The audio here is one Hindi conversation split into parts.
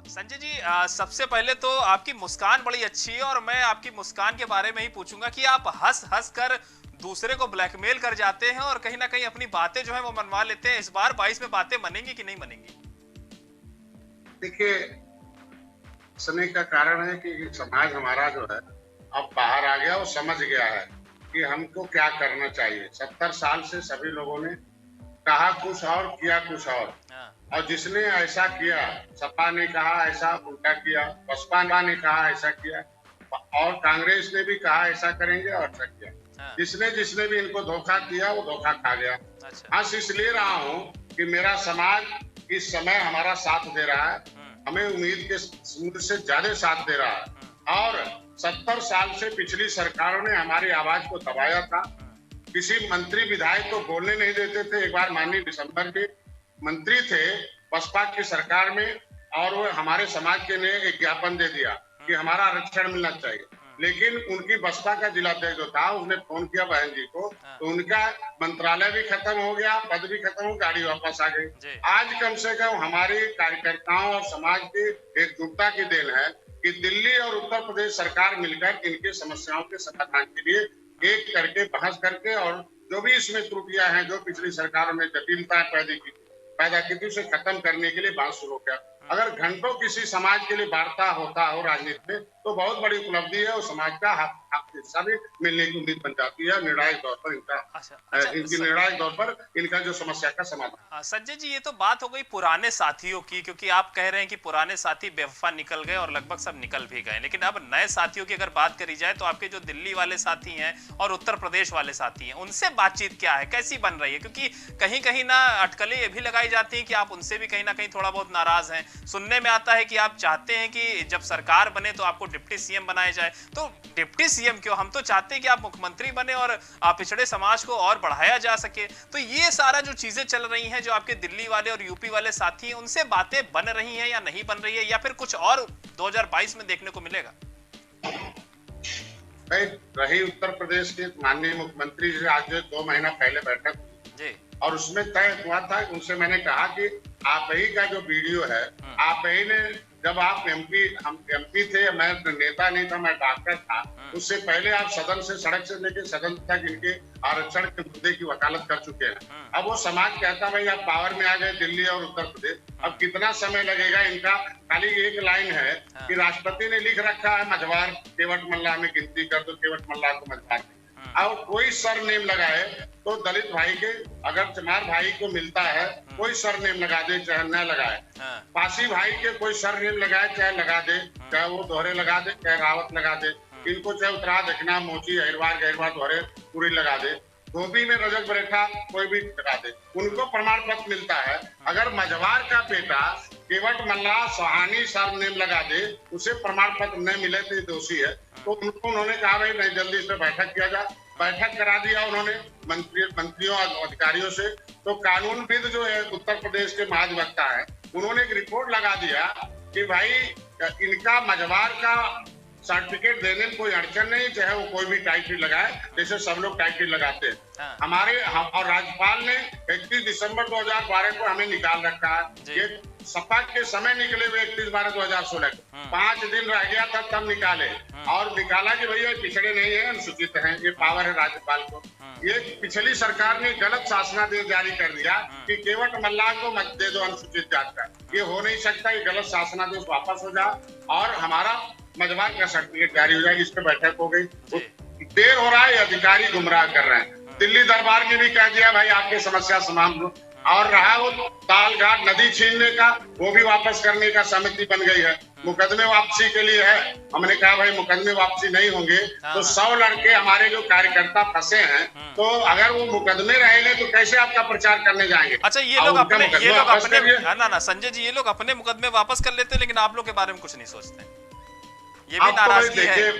संजय जी, सबसे पहले तो आपकी मुस्कान बड़ी अच्छी है और मैं आपकी मुस्कान के बारे में ही पूछूंगा कि आप हंस हंस कर दूसरे को ब्लैकमेल कर जाते हैं और कहीं ना कहीं अपनी बातें जो है वो मनवा लेते हैं। इस बार 22 में बातें बनेंगी कि नहीं बनेंगी? देखिए, समय का कारण है कि समाज हमारा जो है अब बाहर आ गया और समझ गया है कि हमको क्या करना चाहिए। 70 साल से सभी लोगों ने कहा कुछ और किया कुछ हाँ। और जिसने ऐसा किया, सपा ने कहा ऐसा उल्टा किया, बसपा ने कहा ऐसा किया और कांग्रेस ने भी कहा ऐसा करेंगे और ऐसा किया। हाँ। जिसने जिसने भी इनको धोखा दिया वो धोखा खा गया। अच्छा। हंस इसलिए रहा हूँ कि मेरा समाज इस समय हमारा साथ दे रहा है, हमें उम्मीद के से ज्यादा साथ दे रहा है और 70 साल से पिछली सरकारों ने हमारी आवाज को दबाया था। किसी मंत्री विधायक को बोलने नहीं देते थे। एक बार माननीय दिसंबर के मंत्री थे बसपा की सरकार में और वो हमारे समाज के लिए एक ज्ञापन दे दिया कि हमारा आरक्षण मिलना चाहिए, लेकिन उनकी बसपा का जिलाध्यक्ष जो था उसने फोन किया बहन जी को, तो उनका मंत्रालय भी खत्म हो गया, पद भी खत्म हो, गाड़ी वापस आ गई। आज कम से कम हमारे कार्यकर्ताओं और समाज के एकजुटता की देन है कि दिल्ली और उत्तर प्रदेश सरकार मिलकर इनके समस्याओं के समाधान के लिए एक करके बहस करके और जो भी इसमें त्रुटियां हैं, जो पिछली सरकारों में जटिलताएं पैदा की थी उसे खत्म करने के लिए बात शुरू किया। अगर घंटों किसी समाज के लिए वार्ता होता हो राजनीति में तो बहुत बड़ी उपलब्धि है और समाज का हक हिस्सा भी मिलने की उम्मीद बन जाती है। निर्णायक तौर पर इनकी निर्णायक तौर पर इनका जो समस्या का समाधान। संजय जी, ये तो बात हो गई पुराने साथियों की, क्योंकि आप कह रहे हैं कि पुराने साथी बेवफा निकल गए और लगभग सब निकल भी गए, लेकिन अब नए साथियों की अगर बात करी जाए तो आपके जो दिल्ली वाले साथी हैं और उत्तर प्रदेश वाले साथी हैं, उनसे बातचीत क्या है, कैसी बन रही है? क्योंकि कहीं कहीं ना अटकलें ये भी लगाई जाती हैं कि आप उनसे भी कहीं ना कहीं थोड़ा बहुत नाराज हैं। सुनने में आता है कि आप चाहते हैं कि जब सरकार बने तो आपको डिप्टी सीएम बनाया जाए। तो डिप्टी सीएम क्यों, हम तो चाहते हैं कि आप मुख्यमंत्री बने और पिछड़े समाज को और बढ़ाया जा सके। तो ये सारा जो चीजें चल रही हैं, जो आपके दिल्ली वाले और यूपी वाले साथी हैं, उनसे बातें बन रही हैं या नहीं बन रही है, या फिर कुछ और 2022 में देखने को मिलेगा? रही उत्तर प्रदेश के माननीय मुख्यमंत्री जी आज 2 महीना पहले बैठक जी और उसमें तय हुआ था, उनसे मैंने कहा कि आप ही का जो वीडियो है, आप ही ने, जब आप एमपी थे, मैं नेता नहीं था, मैं डॉक्टर था, उससे पहले आप सदन से, सड़क से लेकर सदन तक इनके आरक्षण के मुद्दे की वकालत कर चुके हैं। अब वो समाज कहता भाई आप पावर में आ गए दिल्ली और उत्तर प्रदेश, अब कितना समय लगेगा? इनका खाली एक लाइन है कि राष्ट्रपति ने लिख रखा है मझवार केवट मल्लाह में गिनती कर दो, केवट मल्लाह को मझवार। अब कोई सरनेम लगाए तो दलित भाई के, अगर चमार भाई को मिलता है कोई सरनेम लगा दे चाहे न लगाए, पासी भाई के कोई सरनेम लगाए चाहे लगा दे, चाहे वो दोहरे लगा दे चाहे रावत लगा दे, इनको चाहे उत्तरा देखना मोची अहिरवार गहिरवार दोहरे पूरी लगा दे, धोबी में रजक बरेठा कोई भी लगा दे, उनको प्रमाण पत्र मिलता है। अगर मझवार का बेटा केवट मल्लाह सोहानी सरनेम लगा दे, उसे प्रमाण पत्र न मिले तो दोषी है। तो उनको उन्होंने कहा भाई नहीं, जल्दी से बैठक किया जाए। बैठक करा दिया उन्होंने मंत्रियों अधिकारियों से। तो कानूनविद जो है उत्तर प्रदेश के महाधिवक्ता है, उन्होंने एक रिपोर्ट लगा दिया कि भाई इनका मझवार का सर्टिफिकेट देने में कोई अड़चन नहीं, चाहे वो कोई भी टाइटल लगाए, जैसे सब लोग टाइटल लगाते हैं। और राज्यपाल ने 31 दिसंबर 2012 को हमें निकाल रखा है। ये सपा के समय निकले हुए 31/12/2016 5 दिन रह गया था तब निकाले और निकाला कि भैया पिछड़े नहीं है, अनुसूचित हैं, ये पावर है राज्यपाल को। ये पिछली सरकार ने गलत शासनादेश जारी कर दिया कि केवट मल्लाह को मत दे दो अनुसूचित जाति का। ये हो नहीं सकता, ये गलत शासनादेश वापस हो जाए और हमारा मझवार का सर्टिफिकेट जारी हो जाए। इस पर बैठक हो गई। देर हो रहा है, अधिकारी गुमराह कर रहे हैं। दिल्ली दरबार ने भी कह दिया भाई आपकी समस्या समाप्त हो, और रहा वो ताल घाट नदी छीनने का, वो भी वापस करने का समिति बन गई है। मुकदमे वापसी के लिए है। हमने कहा भाई मुकदमे वापसी नहीं होंगे तो 100 लड़के हमारे जो कार्यकर्ता फंसे हैं, तो अगर वो मुकदमे रहेंगे तो कैसे आपका प्रचार करने जाएंगे? अच्छा, ये लोग अपने ना संजय जी, ये लोग अपने मुकदमे वापस कर लेते हैं, लेकिन आप लोग के बारे में कुछ नहीं सोचते। ये भी नाराजगी है।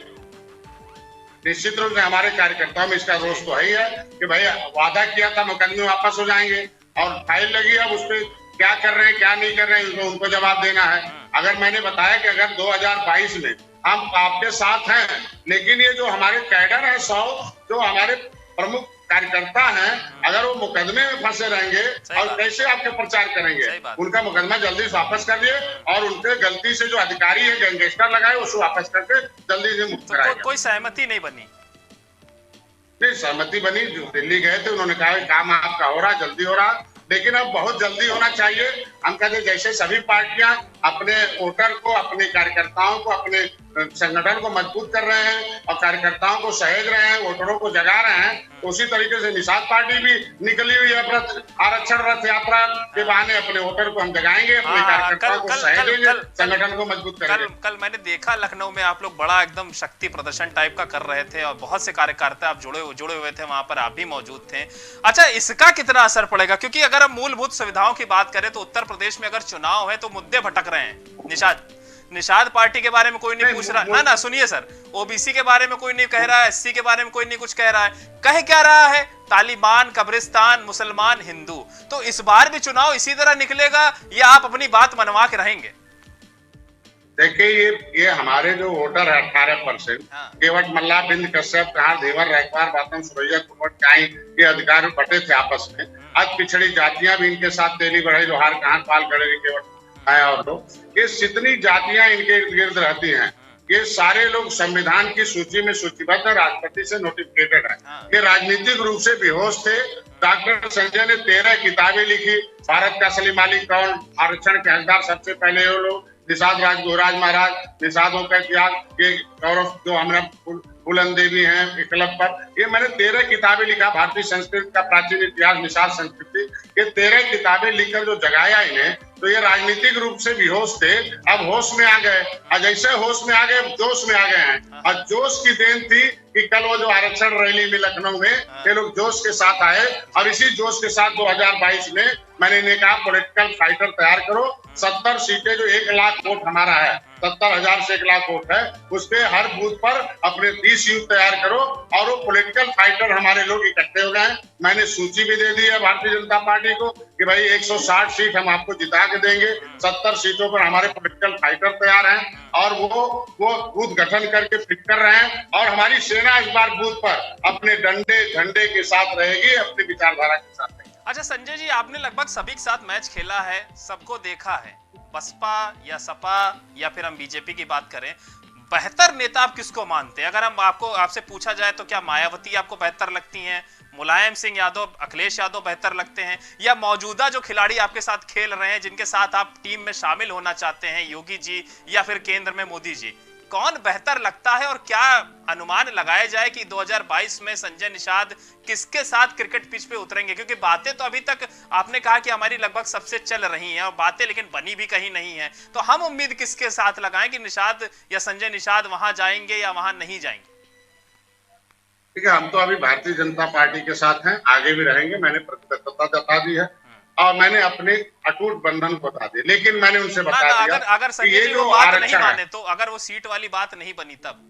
निश्चित रूप से हमारे कार्यकर्ताओं में इसका रोष तो है कि भाई वादा किया था मुकदमे वापस हो जाएंगे और फाइल लगी, अब उस पर क्या कर रहे हैं क्या नहीं कर रहे हैं उनको जवाब देना है। अगर मैंने बताया कि अगर 2022 में हम आपके साथ हैं, लेकिन ये जो हमारे कैडर है 100 जो हमारे प्रमुख कार्यकर्ता हैं, अगर वो मुकदमे में फंसे रहेंगे और कैसे आपके प्रचार करेंगे? उनका मुकदमा जल्दी से वापस कर दिए और उनके गलती से जो अधिकारी है गैंगस्टर लगाए उसको वापस करके जल्दी से मुक्त कराए। कोई सहमति नहीं बनी? नहीं, सहमति बनी। जो दिल्ली गए थे उन्होंने कहा काम आपका हो रहा, जल्दी हो रहा, लेकिन अब बहुत जल्दी होना चाहिए। हम कहते जैसे सभी पार्टियां अपने वोटर को, अपने कार्यकर्ताओं को, अपने संगठन को मजबूत कर रहे हैं और कार्यकर्ताओं को सहेज रहे हैं, वोटरों को जगा रहे हैं, उसी तरीके से निषाद पार्टी भी निकली हुई है आरक्षण रथ यात्रा के बहाने। अपने वोटर को हम जगाएंगे, अपने कार्यकर्ताओं को सहेजेंगे, संगठन को मजबूत करेंगे। कल मैंने देखा लखनऊ में आप लोग बड़ा एकदम शक्ति प्रदर्शन टाइप का कर रहे थे और बहुत से कार्यकर्ता आप जुड़े हुए थे, वहां पर आप भी मौजूद थे। अच्छा, इसका कितना असर पड़ेगा? क्योंकि अगर हम मूलभूत सुविधाओं की बात करें तो उत्तर प्रदेश में अगर चुनाव है तो मुद्दे भटक रहे हैं। निषाद पार्टी के बारे में कोई नहीं पूछ रहा ना, सुनिए सर, ओबीसी के बारे में कोई नहीं कह रहा है, एससी के बारे में कोई नहीं कुछ कह रहा है। कह क्या रहा है? तालिबान, कब्रिस्तान, मुसलमान, हिंदू। तो इस बार भी चुनाव इसी तरह निकलेगा या आप अपनी बात मनवा के रहेंगे? देखिए, ये हमारे जो वोटर है 18%, केवट मल्ला, बिंद कश्यप, कहार, देवर, रैकवार, बातम, सुरैया, कुंवर, काई, ये अधिकारी बटे थे आपस में। आज पिछड़ी जातियां भी इनके साथ तेली बढ़ई, लोहार, कहार, पाल, गड़ेरी, केवट और लोग, ये जितनी जातियां इनके इर्द गिर्द रहती हैं, ये सारे लोग संविधान की सूची में सूचीबद्ध, राष्ट्रपति से नोटिफिकेटेड है। ये राजनीतिक रूप से बेहोश थे। डॉक्टर संजय ने 13 किताबें लिखी, भारत का असली मालिक कौन, आरक्षण के हकदार सबसे पहले वो लोग, निषाद राज महाराज, निषादों का इतिहास, ये गौरव जो हमारा फूलन देवी हैं एकलव्य पर, ये मैंने 13 किताबें लिखा, भारतीय संस्कृति का प्राचीन इतिहास, निषाद संस्कृति, ये 13 किताबें लिखकर जो जगाया इन्हें, तो ये राजनीतिक रूप से बेहोश थे, अब होश में आ गए। और जैसे होश में आ गए, जोश में आ गए हैं। और जोश की देन थी कि कल वो जो आरक्षण रैली में लखनऊ में ये लोग जोश के साथ आए और इसी जोश के साथ 2022 में मैंने इन्हें कहा पॉलिटिकल फाइटर तैयार करो। 70 सीटें जो 1 लाख वोट हमारा है, 70,000 से 1 लाख वोट है, उसके हर बूथ पर अपने 30 यूथ तैयार करो और वो पॉलिटिकल फाइटर हमारे लोग इकट्ठे हो गए। मैंने सूची भी दे दी है भारतीय जनता पार्टी को कि भाई 160 सीट हम आपको जिता के देंगे, 70 सीटों पर हमारे पॉलिटिकल फाइटर तैयार हैं और वो बूथ गठन करके फिट कर रहे हैं और हमारी सेना इस बार बूथ पर अपने डंडे झंडे के साथ रहेगी, अपनी विचारधारा के साथ रहेगी। अच्छा संजय जी, आपने लगभग सभी के साथ मैच खेला है, सबको देखा है, बसपा या सपा या फिर हम बीजेपी की बात करें, बेहतर नेता आप किसको मानते हैं? अगर हम आपसे पूछा जाए तो क्या मायावती आपको बेहतर लगती हैं, मुलायम सिंह यादव, अखिलेश यादव बेहतर लगते हैं, या मौजूदा जो खिलाड़ी आपके साथ खेल रहे हैं जिनके साथ आप टीम में शामिल होना चाहते हैं, योगी जी या फिर केंद्र में मोदी जी, कौन बेहतर लगता है? और क्या अनुमान लगाया जाए कि 2022 में संजय निषाद किसके साथ क्रिकेट पिच पे उतरेंगे? क्योंकि बातें तो अभी तक आपने कहा कि हमारी लगभग सबसे चल रही हैं और बातें लेकिन बनी भी कहीं नहीं है, तो हम उम्मीद किसके साथ लगाएं कि निषाद या संजय निषाद वहां जाएंगे या वहां नहीं जाएंगे? ठीक है, हम तो अभी भारतीय जनता पार्टी के साथ हैं, आगे भी रहेंगे। मैंने प्रतिबद्धता जता दी है और मैंने अपने अटूट बंधन को बता दिया, लेकिन मैंने उनसे बता दिया अगर संजय जी वो बात नहीं माने तो, अगर वो सीट वाली बात नहीं बनी तब?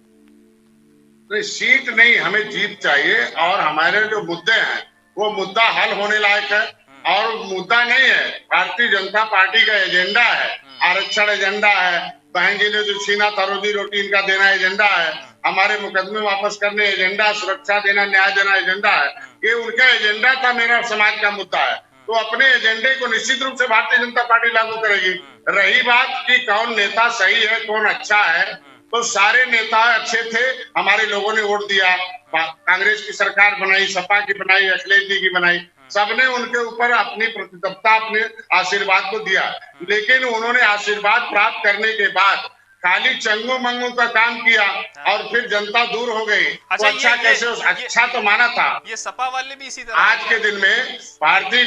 नहीं, सीट नहीं, हमें जीत चाहिए और हमारे जो मुद्दे हैं वो मुद्दा हल होने लायक है और मुद्दा नहीं है, भारतीय जनता पार्टी का एजेंडा है, आरक्षण एजेंडा है, बहन जी ने जो छीना था रोजी रोटी इनका देना एजेंडा है, हमारे मुकदमे वापस करने एजेंडा, सुरक्षा देना, न्याय देना एजेंडा है, ये उनका एजेंडा था, मेरा समाज का मुद्दा है। तो अपने एजेंडे को निश्चित रूप से भारतीय जनता पार्टी लागू करेगी। रही बात कि कौन नेता सही है, कौन अच्छा है, तो सारे नेता अच्छे थे, हमारे लोगों ने वोट दिया, कांग्रेस की सरकार बनाई, सपा की बनाई, अखिलेश जी की बनाई, सबने उनके ऊपर अपनी प्रतिबद्धता, अपने आशीर्वाद को दिया, लेकिन उन्होंने आशीर्वाद प्राप्त करने के बाद खाली चंगू मंगू का काम किया और फिर जनता दूर हो गई। अच्छा, तो अच्छा कैसे अच्छा तो माना था। ये सपा वाले भी इसी तरह आज के दिन में भारतीय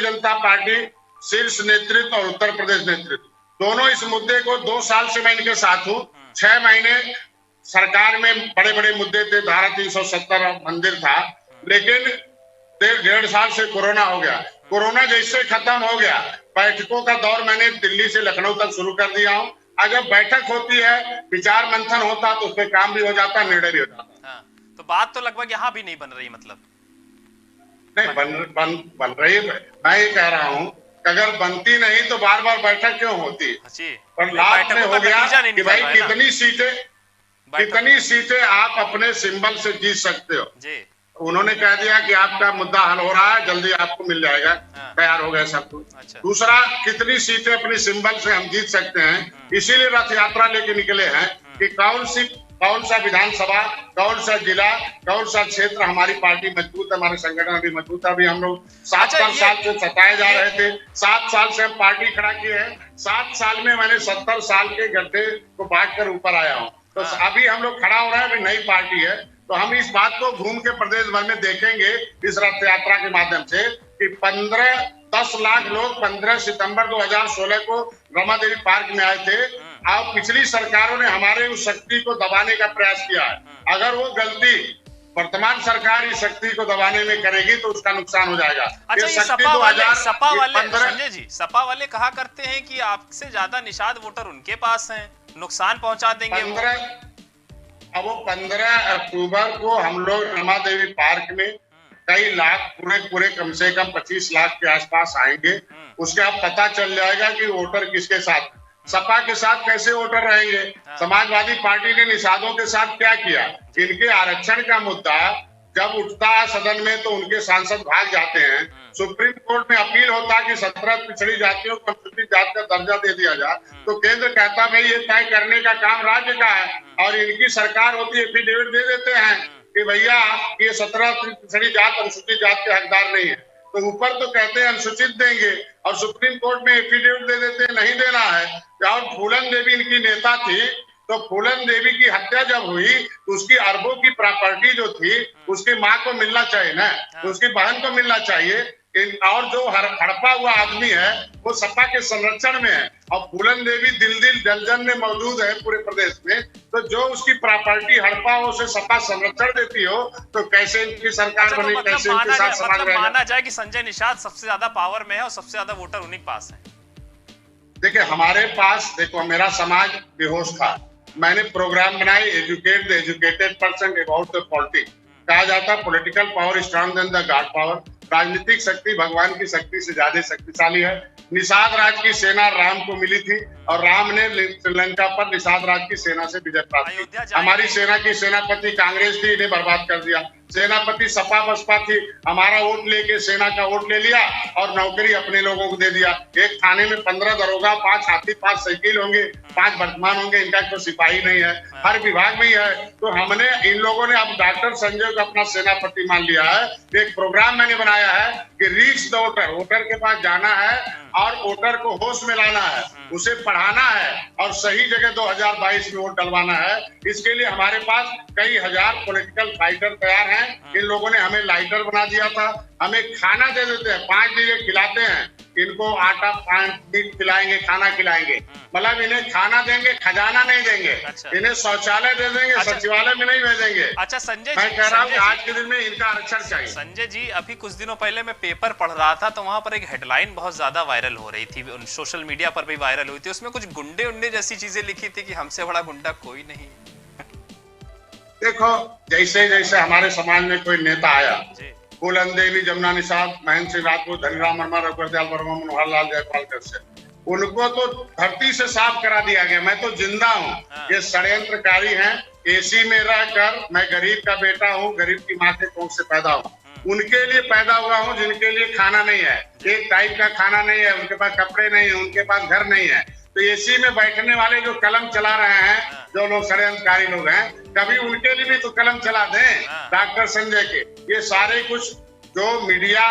जनता पार्टी शीर्ष नेतृत्व और उत्तर प्रदेश नेतृत्व दोनों इस मुद्दे को 2 साल से मैं इनके साथ हूँ। 6 महीने सरकार में बड़े बड़े मुद्दे थे, धारा 370 मंदिर था, लेकिन 1.5 साल से कोरोना हो गया। कोरोना जैसे खत्म हो गया, बैठकों का दौर मैंने दिल्ली से लखनऊ तक शुरू कर दिया हूँ। अगर बैठक होती है, विचार मंथन होता तो उसमें काम भी हो जाता, निर्णय भी हो जाता। हाँ, तो बात तो लगभग यहाँ भी नहीं बन रही, मतलब नहीं बन रही। मैं ये कह रहा हूँ अगर बनती नहीं तो बार बार बैठक क्यों होती? पर लाभ में हो गया कि भाई कितनी सीटें आप अपने सिंबल से जीत सकते हो। उन्होंने कह दिया कि आपका मुद्दा हल हो रहा है, जल्दी आपको मिल जाएगा, तैयार हो गए सब कुछ। अच्छा। दूसरा, कितनी सीटें अपनी सिंबल से हम जीत सकते हैं, इसीलिए रथ यात्रा लेके निकले हैं कि कौन सा विधानसभा, कौन सा जिला, कौन सा क्षेत्र हमारी पार्टी मजबूत है, हमारे संगठन भी मजबूत है। अभी हम लोग 7 साल से सताए जा रहे थे, 7 साल से हम पार्टी खड़ा किए हैं, 7 साल में मैंने 70 साल के गड्ढे को बांट कर ऊपर आया हूँ। तो अभी हम लोग खड़ा हो रहे हैं, अभी नई पार्टी है, तो हम इस बात को घूम के प्रदेश भर में देखेंगे इस रथ यात्रा के माध्यम से कि 10 लाख लोग 15 सितंबर 2016 को रमा देवी पार्क में आए थे। और पिछली सरकारों ने हमारे उस शक्ति को दबाने का प्रयास किया है। अगर वो गलती वर्तमान सरकार इस शक्ति को दबाने में करेगी तो उसका नुकसान हो जाएगा। अच्छा, ये सपा वाले संजय जी, सपा वाले कहा करते हैं कि आपसे ज्यादा निषाद वोटर उनके पास हैं, नुकसान पहुंचा देंगे। 15 अक्टूबर को हम लोग रमा देवी पार्क में कई लाख, पूरे कम से कम 25 लाख के आसपास आएंगे। उसके अब पता चल जाएगा कि वोटर किसके साथ, सपा के साथ कैसे वोटर रहेंगे, समाजवादी पार्टी ने निषादों के साथ क्या किया। इनके आरक्षण का मुद्दा जब उठता है सदन में तो उनके सांसद भाग जाते हैं। सुप्रीम कोर्ट में अपील होता है कि 17 पिछड़ी जातियों को अनुसूचित जाति का दर्जा दे दिया जाए, तो केंद्र कहता भाई ये तय करने का काम राज्य का है, और इनकी सरकार होती है, एफिडेविट दे देते हैं कि भैया ये 17 पिछड़ी जात अनुसूचित जात के हकदार नहीं है। तो ऊपर तो कहते हैं अनुसूचित देंगे और सुप्रीम कोर्ट में एफिडेविट दे देते हैं नहीं देना है। और फूलन देवी इनकी नेता थी, तो फूलन देवी की हत्या जब हुई तो उसकी अरबों की प्रॉपर्टी जो थी उसकी माँ को मिलना चाहिए ना, उसकी बहन को मिलना चाहिए। और जो हड़पा हुआ आदमी है वो सपा के संरक्षण में है, और फूलन देवी दिल जन में मौजूद है पूरे प्रदेश में। तो जो उसकी प्रॉपर्टी हड़पा हो उसे सपा संरक्षण देती हो तो कैसे इनकी सरकार बनी, कैसे इनके साथ समाज रहेगा। माना जाए कि संजय निषाद सबसे ज्यादा पावर में है और सबसे ज्यादा वोटर उन्हीं के पास है। देखिए हमारे पास, देखो मेरा समाज बेहोश था, मैंने प्रोग्राम बनाए educate the educated person about the politics. कहा जाता political power strong than the god power. राजनीतिक शक्ति भगवान की शक्ति से ज्यादा शक्तिशाली है। निषाद राज की सेना राम को मिली थी और राम ने श्रीलंका पर निषाद राज की सेना से विजय प्राप्त की। हमारी सेना की सेनापति कांग्रेस थी, इन्हें बर्बाद कर दिया। सेनापति सपा बसपा थी, हमारा वोट लेके सेना का वोट ले लिया और नौकरी अपने लोगों को दे दिया। एक थाने में 15 दरोगा, 5 हाथी, 5 साइकिल होंगे, 5 वर्तमान होंगे, इनका कोई सिपाही नहीं है, हर विभाग में ही है। तो हमने, इन लोगों ने अब डॉक्टर संजय को अपना सेनापति मान लिया है। एक प्रोग्राम मैंने बनाया है कि रीच द वोटर, वोटर के पास जाना है और वोटर को होश में लाना है, उसे पढ़ाना है और सही जगह 2022 में वोट डलवाना है। इसके लिए हमारे पास कई हजार पॉलिटिकल फाइटर तैयार हैं। इन लोगों ने हमें लाइटर बना दिया था, हमें खाना दे देते हैं, 5 चीजें खिलाते हैं, इनको आटा, मीट खिलाएंगे, खाना खिलाएंगे, मतलब इन्हें खाना देंगे, खजाना नहीं देंगे। अच्छा। इन्हें शौचालय दे देंगे। अच्छा। सचिवालय में नहीं भेजेंगे। अच्छा संजय जी, मैं कह रहा हूँ कि आज के दिन में इनका आरक्षण चाहिए। संजय जी, अभी कुछ दिनों पहले मैं पेपर पढ़ रहा था तो वहां पर एक हेडलाइन बहुत ज्यादा वायरल हो रही थी, सोशल मीडिया पर भी वायरल हुई थी। उसमें कुछ गुंडे उंडे जैसी चीजें लिखी थी कि हमसे बड़ा गुंडा कोई नहीं। देखो जैसे जैसे हमारे समाज में कोई नेता आया, फूलन देवी, जमुना निषाद, महेंद्र सिंह राजपूत, धनीराम वर्मा, रघुवर दयाल वर्मा, मनोहर लाल जयपाल से, उनको तो धरती से साफ करा दिया गया। मैं तो जिंदा हूँ, ये षड्यंत्रकारी हैं। एसी में रहकर, मैं गरीब का बेटा हूँ, गरीब की माँ के कोख से पैदा हूँ, उनके लिए पैदा हुआ हूँ जिनके लिए खाना नहीं है, एक टाइप का खाना नहीं है, उनके पास कपड़े नहीं है, उनके पास घर नहीं है। तो एसी में बैठने वाले जो कलम चला रहे हैं, जो लोग षड्यंत्रकारी लोग हैं, कभी उनके लिए भी तो कलम चला दें, डॉक्टर संजय के। ये सारे कुछ जो मीडिया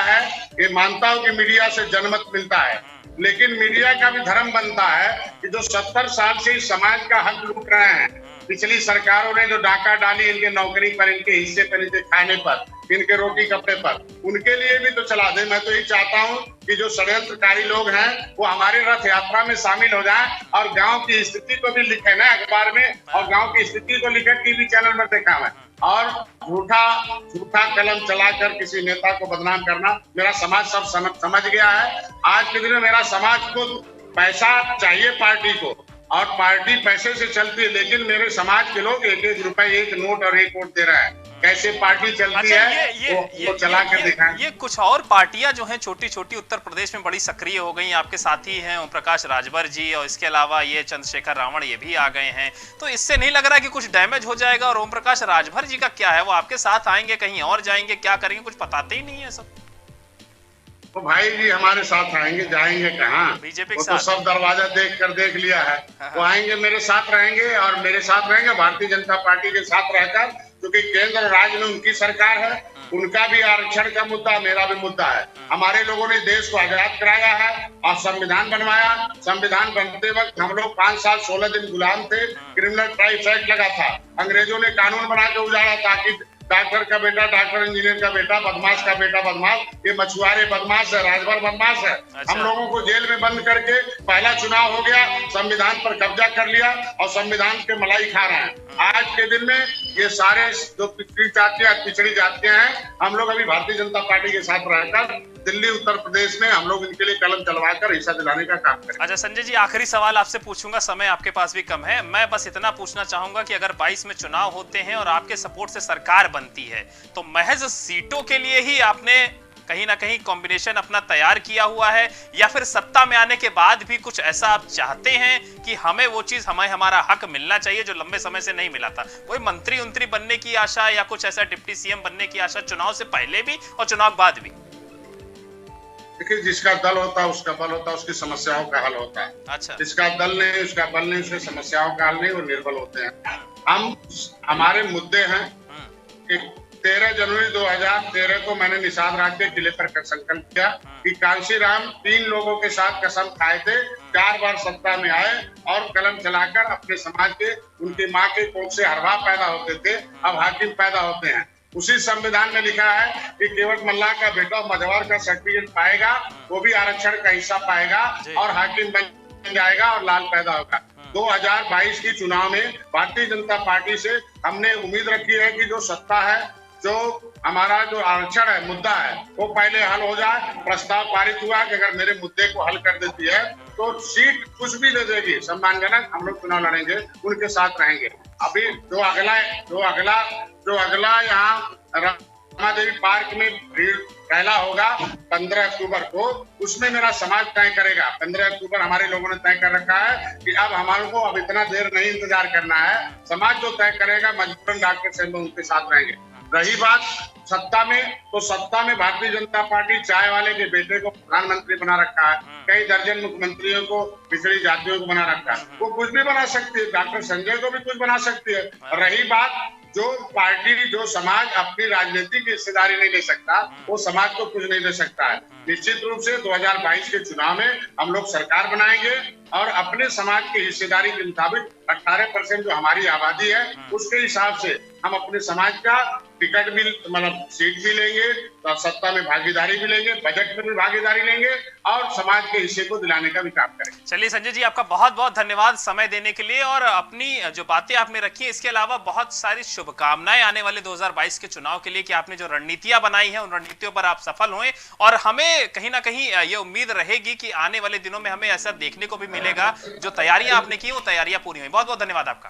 है, ये मानता हूं कि मीडिया से जनमत मिलता है, लेकिन मीडिया का भी धर्म बनता है कि जो 70 साल से इस समाज का हक लूट रहे हैं, पिछली सरकारों ने जो डाका डाली इनके नौकरी पर, इनके हिस्से पर, इनके खाने पर, इनके रोटी कपड़े पर, उनके लिए भी तो चला दे। मैं तो यही चाहता हूं कि जो षड्यंत्रकारी लोग हैं वो हमारे रथ यात्रा में शामिल हो जाएं और गांव की स्थिति को भी लिखे ना अखबार में, और गांव की स्थिति को लिखे टीवी चैनल में देखा मैं। और झूठा कलम चलाकर किसी नेता को बदनाम करना, मेरा समाज सब समझ गया है। आज के दिन में मेरा समाज को पैसा चाहिए पार्टी को, और पार्टी पैसे से चलती है, लेकिन मेरे समाज के लोग 1-1 रुपए, 1 नोट और 1 वोट दे रहे हैं। कैसे पार्टी चलती है वो चला कर दिखाएं। ये कुछ और पार्टियां जो हैं छोटी छोटी उत्तर प्रदेश में बड़ी सक्रिय हो गई। आपके साथी हैं ओम प्रकाश राजभर जी, और इसके अलावा ये चंद्रशेखर रावण ये भी आ गए हैं। तो इससे नहीं लग रहा कि कुछ डैमेज हो जाएगा? और ओम प्रकाश राजभर जी का क्या है, वो आपके साथ आएंगे, कहीं और जाएंगे, क्या करेंगे, कुछ बताते ही नहीं है सब। तो भाई जी हमारे साथ आएंगे, जाएंगे कहाँ? बीजेपी वो तो सब दरवाजा देख लिया है। वो आएंगे, मेरे साथ रहेंगे, और मेरे साथ रहेंगे भारतीय जनता पार्टी के साथ रहकर, क्योंकि केंद्र और राज्य में उनकी सरकार है। उनका भी आरक्षण का मुद्दा, मेरा भी मुद्दा है। हमारे लोगों ने देश को आजाद कराया है और संविधान बनवाया। संविधान बनते वक्त हम लोग 5 साल 16 दिन गुलाम थे। क्रिमिनल ट्राइब्स एक्ट लगा था, अंग्रेजों ने कानून बना के उजाड़ा ताकि डॉक्टर का बेटा डॉक्टर, इंजीनियर का बेटा बदमाश का बेटा बदमाश, ये मछुआरे बदमाश है, राजभर बदमाश है। हम लोगों को जेल में बंद करके पहला चुनाव हो गया, संविधान पर कब्जा कर लिया और संविधान के मलाई खा रहे हैं। आज के दिन में ये सारे जो पिछड़ी जातियां हैं, हम लोग अभी भारतीय जनता पार्टी के साथ रहकर दिल्ली उत्तर प्रदेश में हम लोग इनके लिए कलम चलवाकर हिस्सा दिलाने का काम करें। अच्छा संजय जी, आखिरी सवाल आपसे पूछूंगा, समय आपके पास भी कम है। मैं बस इतना पूछना चाहूंगा कि अगर 22 में चुनाव होते हैं और आपके सपोर्ट से सरकार बनती है, तो महज सीटों के लिए ही आपने कहीं ना कहीं कॉम्बिनेशन अपना तैयार किया हुआ है, या फिर सत्ता में आने के बाद भी कुछ ऐसा आप चाहते हैं कि हमें वो चीज, हमें हमारा हक मिलना चाहिए जो लंबे समय से नहीं मिला था? कोई मंत्री उंत्री बनने की आशा या कुछ ऐसा डिप्टी सीएम बनने की आशा चुनाव से पहले भी और चुनाव बाद भी? देखिए, जिसका दल होता है उसका बल होता है, उसकी समस्याओं का हल होता है। अच्छा। जिसका दल नहीं, उसका बल नहीं, उसकी समस्याओं का हल नहीं, वो निर्बल होते हैं। हमारे मुद्दे हैं कि 13 जनवरी 2013 को मैंने निशान राज के किले पर संकल्प किया कि कांशीराम 3 लोगों के साथ कसम खाए थे, 4 बार सत्ता में आए और कलम चलाकर अपने समाज के, उनकी माँ के कोख से हरवा पैदा होते थे, अब हाकिम पैदा होते हैं। उसी संविधान में लिखा है कि केवट मल्लाह का बेटा मझवार का सर्टिफिकेट पाएगा, वो भी आरक्षण का हिस्सा पाएगा और हाकिम बन जाएगा और लाल पैदा होगा। 2022 की चुनाव में भारतीय जनता पार्टी से हमने उम्मीद रखी है कि जो सत्ता है, जो हमारा जो आरक्षण है, मुद्दा है, वो पहले हल हो जाए। प्रस्ताव पारित हुआ कि अगर मेरे मुद्दे को हल कर देती है तो सीट कुछ भी दे देगी, सम्मानजनक हम लोग चुनाव लड़ेंगे, उनके साथ रहेंगे। अभी जो अगला यहाँ रमा देवी पार्क में पहला होगा 15 अक्टूबर को, उसमें मेरा समाज तय करेगा। 15 अक्टूबर हमारे लोगों ने तय कर रखा है कि अब हमारे को अब इतना देर नहीं इंतजार करना है, समाज जो तय करेगा मजबूरन डॉक्टर साहब उनके साथ रहेंगे। रही बात सत्ता में, तो सत्ता में भारतीय जनता पार्टी चाय वाले के बेटे को प्रधानमंत्री बना रखा है, कई दर्जन मुख्यमंत्रियों को पिछड़ी जातियों को बना रखा है। वो कुछ भी बना सकती है, डॉक्टर संजय को भी कुछ बना सकती है। रही बात जो पार्टी, जो समाज अपनी राजनीतिक हिस्सेदारी नहीं ले सकता, वो समाज को कुछ नहीं दे सकता है। निश्चित रूप से 2022 के चुनाव में हम लोग सरकार बनाएंगे और अपने समाज की हिस्सेदारी के मुताबिक 18% जो हमारी आबादी है उसके हिसाब से हम अपने समाज का टिकट भी, मतलब सीट भी लेंगे, तो सत्ता में भागीदारी भी लेंगे, बजट में भी भागीदारी लेंगे और समाज के हिस्से को दिलाने का भी काम करेंगे। चलिए संजय जी, आपका बहुत बहुत धन्यवाद समय देने के लिए, और अपनी जो बातें आपने रखी है, इसके अलावा बहुत सारी शुभकामनाएं आने वाले 2022 के चुनाव के लिए कि आपने जो रणनीतियां बनाई हैं उन रणनीतियों पर आप सफल हुए, और हमें कहीं ना कहीं ये उम्मीद रहेगी कि आने वाले दिनों में हमें ऐसा देखने को भी मिलेगा जो तैयारियां आपने की वो तैयारियां पूरी हुई। बहुत बहुत धन्यवाद आपका।